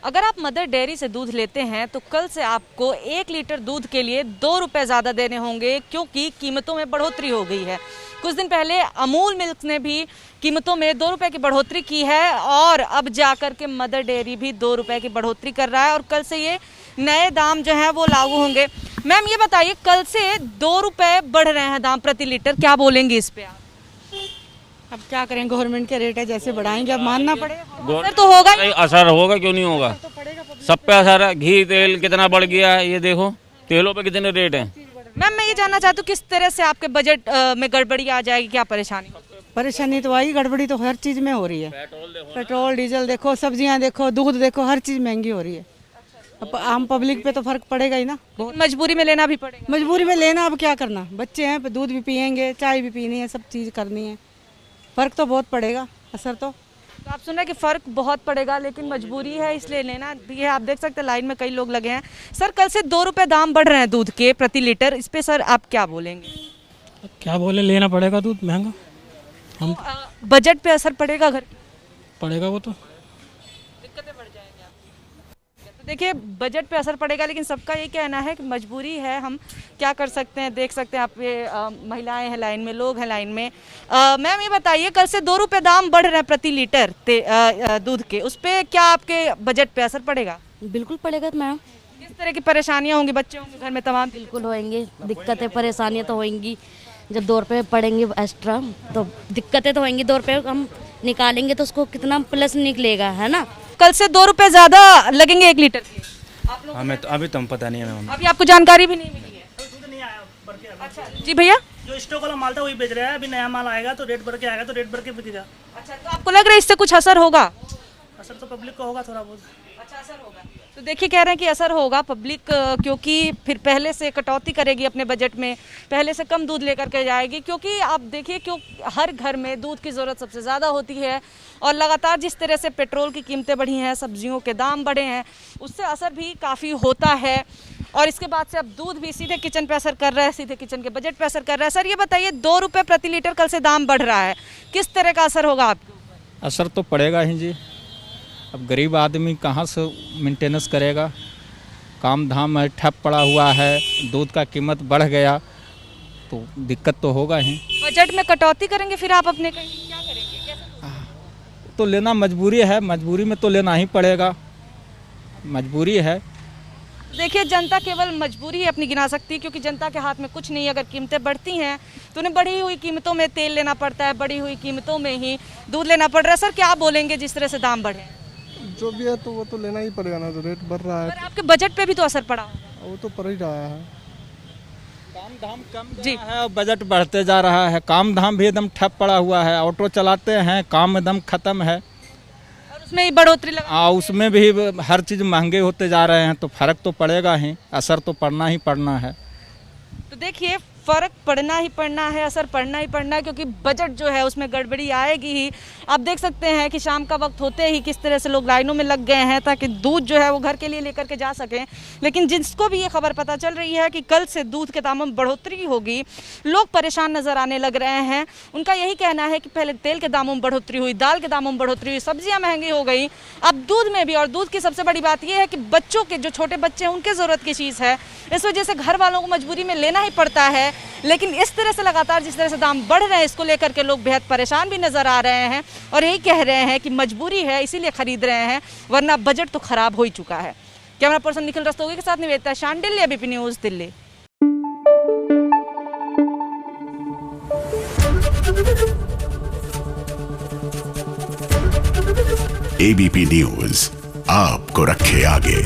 अगर आप mother dairy से दूध लेते हैं तो कल से आपको 1 लीटर दूध के लिए 2 रुपये ज़्यादा देने होंगे, क्योंकि कीमतों में बढ़ोतरी हो गई है। कुछ दिन पहले अमूल मिल्क ने भी कीमतों में 2 रुपये की बढ़ोतरी की है और अब जाकर के मदर डेयरी भी 2 रुपये की बढ़ोतरी कर रहा है और कल से ये नए दाम जो हैं वो लागू होंगे। मैम ये बताइए, कल से 2 रुपये बढ़ रहे हैं दाम प्रति लीटर, क्या बोलेंगे इस पे आप? अब क्या करें, गवर्नमेंट के रेट है, जैसे बढ़ाएंगे अब मानना पड़ेगा। असर तो होगा ही। असर होगा, क्यों नहीं होगा, सब पे असर है। घी तेल कितना बढ़ गया है, ये देखो तेलों पे कितने रेट हैं। मैम मैं ये जानना चाहती हूँ, किस तरह से आपके बजट में गड़बड़ी आ जाएगी, क्या परेशानी? परेशानी तो आई, गड़बड़ी तो हर चीज में हो रही है। पेट्रोल डीजल देखो, सब्जियां देखो, दूध देखो, हर चीज महंगी हो रही है। अब आम पब्लिक पे तो फर्क पड़ेगा ही ना। मजबूरी में लेना भी पड़ेगा। मजबूरी में लेना, अब क्या करना, बच्चे हैं, दूध भी पियेंगे, चाय भी पीनी है, सब चीज करनी है। फर्क तो बहुत पड़ेगा, असर तो आप सुन रहे हैं कि फ़र्क बहुत पड़ेगा, लेकिन मजबूरी है इसलिए लेना भी है। आप देख सकते हैं लाइन में कई लोग लगे हैं। सर कल से 2 रुपये दाम बढ़ रहे हैं दूध के प्रति लीटर, इस पे सर आप क्या बोलेंगे? क्या बोले, लेना पड़ेगा दूध महंगा। हम बजट पे असर पड़ेगा घर की? पड़ेगा, वो तो दिक्कतें बढ़ जाएंगी आपको। तो देखिए बजट पे असर पड़ेगा, लेकिन सबका ये कहना है कि मजबूरी है, हम क्या कर सकते हैं। देख सकते हैं आप ये महिलाएं हैं लाइन में, लोग हैं लाइन में। मैम ये बताइए, कल से 2 रुपये दाम बढ़ रहे हैं प्रति लीटर दूध के, उस पर क्या आपके बजट पे असर पड़ेगा? बिल्कुल पड़ेगा मैम। किस तरह की परेशानियां होंगी, बच्चे होंगे घर में तमाम? बिल्कुल होंगी, दिक्कतें परेशानियां तो होंगी। जब 2 रुपये पड़ेंगे एक्स्ट्रा तो दिक्कतें तो होंगी। 2 रुपये हम निकालेंगे तो उसको कितना प्लस निकलेगा, है ना। कल से 2 रुपये ज्यादा लगेंगे 1 लीटर के। आप लोग हमें तो अभी तो हम पता नहीं है मैम। अभी आपको जानकारी भी नहीं मिली है? अच्छा जी भैया, जो स्टॉक वाला माल था वही बेच रहा है। अभी नया माल आएगा तो रेट बढ़ के आएगा, तो रेट बढ़ के बिकेगा। अच्छा तो आपको लग रहा है इससे कुछ असर होगा? असर तो पब्लिक को होगा थोड़ा बहुत। अच्छा असर होगा, तो देखिए कह रहे हैं कि असर होगा पब्लिक, क्योंकि फिर पहले से कटौती करेगी अपने बजट में, पहले से कम दूध लेकर के जाएगी। क्योंकि आप देखिए, क्यों हर घर में दूध की ज़रूरत सबसे ज़्यादा होती है और लगातार जिस तरह से पेट्रोल की कीमतें बढ़ी हैं, सब्जियों के दाम बढ़े हैं, उससे असर भी काफ़ी होता है। और इसके बाद से अब दूध भी सीधे किचन पे असर कर रहा है, सीधे किचन के बजट पे असर कर रहा है। सर ये बताइए, 2 रुपये प्रति लीटर कल से दाम बढ़ रहा है, किस तरह का असर होगा आपके ऊपर? असर तो पड़ेगा ही जी। अब गरीब आदमी कहाँ से मेंटेनेंस करेगा, काम धाम है, ठप पड़ा हुआ है, दूध का कीमत बढ़ गया तो दिक्कत तो होगा ही। बजट में कटौती करेंगे फिर आप अपने कहीं, क्या करेंगे, कैसे? तो लेना मजबूरी है, मजबूरी में तो लेना ही पड़ेगा, मजबूरी है। देखिए जनता केवल मजबूरी ही अपनी गिना सकती है, क्योंकि जनता के हाथ में कुछ नहीं। अगर कीमतें बढ़ती हैं तो उन्हें बढ़ी हुई कीमतों में तेल लेना पड़ता है, बढ़ी हुई कीमतों में ही दूध लेना पड़ रहा है। सर क्या बोलेंगे, जिस तरह से दाम बढ़े? जो भी है तो वो तो लेना ही पड़ेगा ना, जो रेट बढ़ रहा है। पर आपके बजट पे भी तो असर पड़ा होगा। वो तो पड़ ही रहा है। काम धाम कम जी है और बजट बढ़ते जा रहा है। काम धाम भी एकदम ठप पड़ा हुआ है, ऑटो चलाते हैं, काम एकदम खत्म है और उसमें ही बढ़ोतरी लगा। उसमें भी हर चीज़ महंगे होते जा रहे हैं, तो फर्क तो पड़ेगा ही, असर तो पड़ना ही पड़ना है। तो देखिए फ़र्क पड़ना ही पड़ना है, असर पड़ना ही पड़ना है, क्योंकि बजट जो है उसमें गड़बड़ी आएगी ही। आप देख सकते हैं कि शाम का वक्त होते ही किस तरह से लोग लाइनों में लग गए हैं ताकि दूध जो है वो घर के लिए लेकर के जा सकें। लेकिन जिसको भी ये खबर पता चल रही है कि कल से दूध के दामों में बढ़ोतरी होगी, लोग परेशान नज़र आने लग रहे हैं। उनका यही कहना है कि पहले तेल के दामों में बढ़ोतरी हुई, दाल के दामों में बढ़ोतरी हुई, सब्जियाँ महंगी हो गई, अब दूध में भी। और दूध की सबसे बड़ी बात यह है कि बच्चों के, जो छोटे बच्चे हैं, उनके ज़रूरत की चीज़ है, इस वजह से घर वालों को मजबूरी में लेना ही पड़ता है। लेकिन इस तरह से लगातार जिस तरह से दाम बढ़ रहे हैं, इसको लेकर के लोग बेहद परेशान भी नजर आ रहे हैं और यही कह रहे हैं कि मजबूरी है इसीलिए खरीद रहे हैं, वरना बजट तो खराब हो ही चुका है। कैमरा पर्सन निखिल रस्तोगी के साथ Nivedita Shandilya, ABP news, Delhi. ABP news आपको रखे आगे।